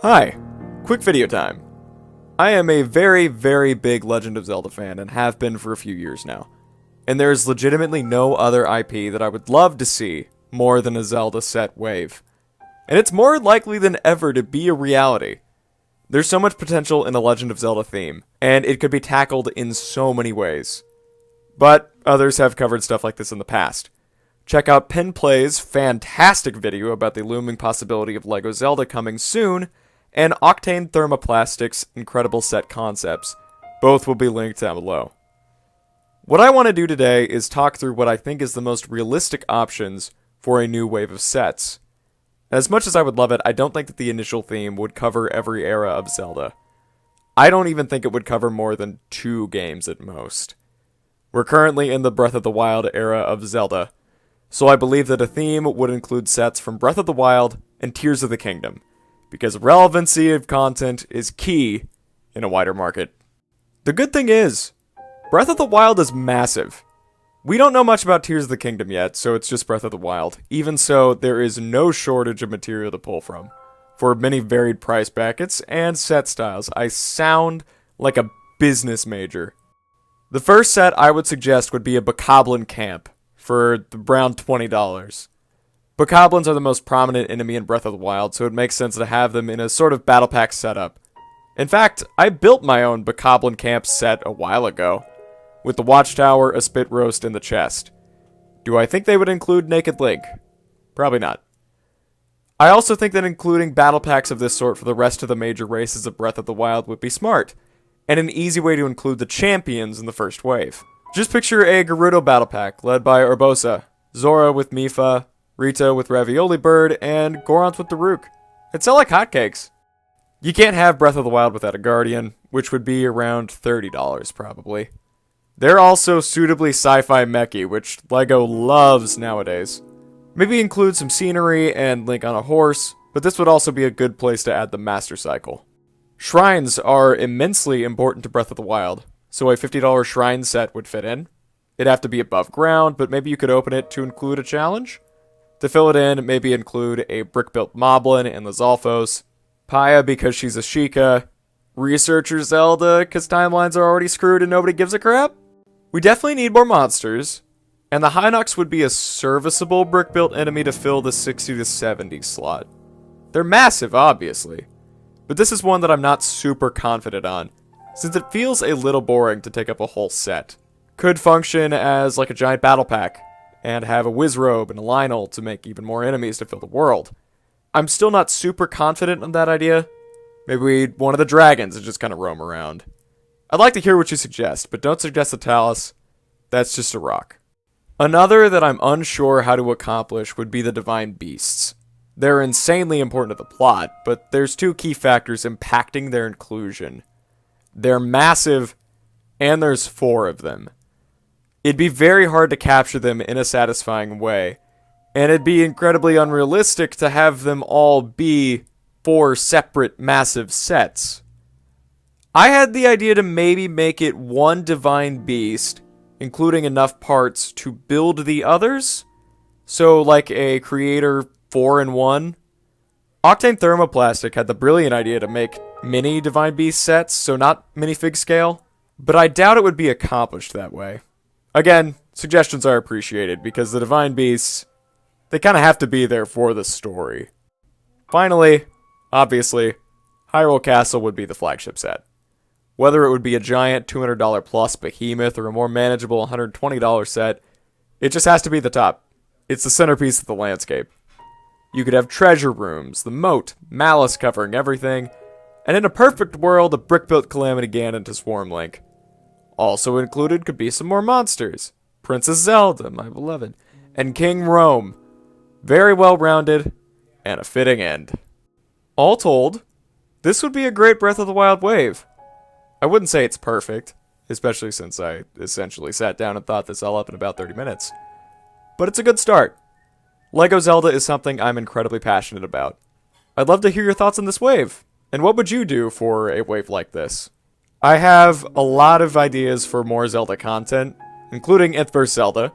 Hi, quick video time. I am a very big Legend of Zelda fan and have been for a few years now. And there is legitimately no other IP that I would love to see more than a Zelda set wave. And it's more likely than ever to be a reality. There's so much potential in a Legend of Zelda theme, and it could be tackled in so many ways. But others have covered stuff like this in the past. Check out PinPlay's fantastic video about the looming possibility of Lego Zelda coming soon, and Octane Thermoplastic's incredible set concepts. Both will be linked down below. What I want to do today is talk through what I think is the most realistic options for a new wave of sets. As much as I would love it, I don't think that the initial theme would cover every era of Zelda. I don't even think it would cover more than 2 games at most. We're currently in the Breath of the Wild era of Zelda, so I believe that a theme would include sets from Breath of the Wild and Tears of the Kingdom, because relevancy of content is key in a wider market. The good thing is, Breath of the Wild is massive. We don't know much about Tears of the Kingdom yet, so it's just Breath of the Wild. Even so, there is no shortage of material to pull from, for many varied price brackets and set styles. I sound like a business major. The first set I would suggest would be a Bokoblin Camp, for around $20. Bokoblins are the most prominent enemy in Breath of the Wild, so it makes sense to have them in a sort of battle pack setup. In fact, I built my own Bokoblin Camp set a while ago, with the Watchtower, a Spit Roast, and the chest. Do I think they would include Naked Link? Probably not. I also think that including battle packs of this sort for the rest of the major races of Breath of the Wild would be smart, and an easy way to include the champions in the first wave. Just picture a Gerudo battle pack led by Urbosa, Zora with Mipha, Rita with Ravioli Bird, and Goront with Daruk. It'd sell like hotcakes. You can't have Breath of the Wild without a Guardian, which would be around $30 probably. They're also suitably sci-fi mechy, which LEGO loves nowadays. Maybe include some scenery and Link on a horse, but this would also be a good place to add the Master Cycle. Shrines are immensely important to Breath of the Wild, so a $50 shrine set would fit in. It'd have to be above ground, but maybe you could open it to include a challenge. To fill it in, maybe include a brick-built Moblin and Lizalfos, Paya because she's a Sheikah, Researcher Zelda because timelines are already screwed and nobody gives a crap. We definitely need more monsters, and the Hinox would be a serviceable brick-built enemy to fill the 60 to 70 slot. They're massive, obviously, but this is one that I'm not super confident on, since it feels a little boring to take up a whole set. Could function as like a giant battle pack, and have a Wizrobe and a Lionel to make even more enemies to fill the world. I'm still not super confident in that idea. Maybe one of the dragons and just kind of roam around. I'd like to hear what you suggest, but don't suggest a Talus. That's just a rock. Another that I'm unsure how to accomplish would be the Divine Beasts. They're insanely important to the plot, but there's 2 key factors impacting their inclusion. They're massive, and there's 4 of them. It'd be very hard to capture them in a satisfying way, and it'd be incredibly unrealistic to have them all be 4 separate massive sets. I had the idea to maybe make it 1 Divine Beast, including enough parts to build the others, so like a Creator 4-in-1. Octane Thermoplastic had the brilliant idea to make mini Divine Beast sets, so not minifig scale, but I doubt it would be accomplished that way. Again, suggestions are appreciated, because the Divine Beasts, they kind of have to be there for the story. Finally, obviously, Hyrule Castle would be the flagship set. Whether it would be a giant $200 plus behemoth or a more manageable $120 set, it just has to be the top. It's the centerpiece of the landscape. You could have treasure rooms, the moat, Malice covering everything, and in a perfect world, a brick-built Calamity Ganon to Swarm Link. Also included could be some more monsters. Princess Zelda, my beloved, and King Rome. Very well-rounded, and a fitting end. All told, this would be a great Breath of the Wild wave. I wouldn't say it's perfect, especially since I essentially sat down and thought this all up in about 30 minutes. But it's a good start. Lego Zelda is something I'm incredibly passionate about. I'd love to hear your thoughts on this wave, and what would you do for a wave like this? I have a lot of ideas for more Zelda content, including Nth vs. Zelda,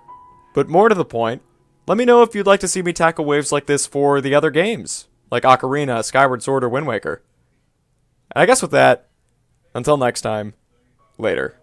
but more to the point, let me know if you'd like to see me tackle waves like this for the other games, like Ocarina, Skyward Sword, or Wind Waker. And I guess with that, until next time, later.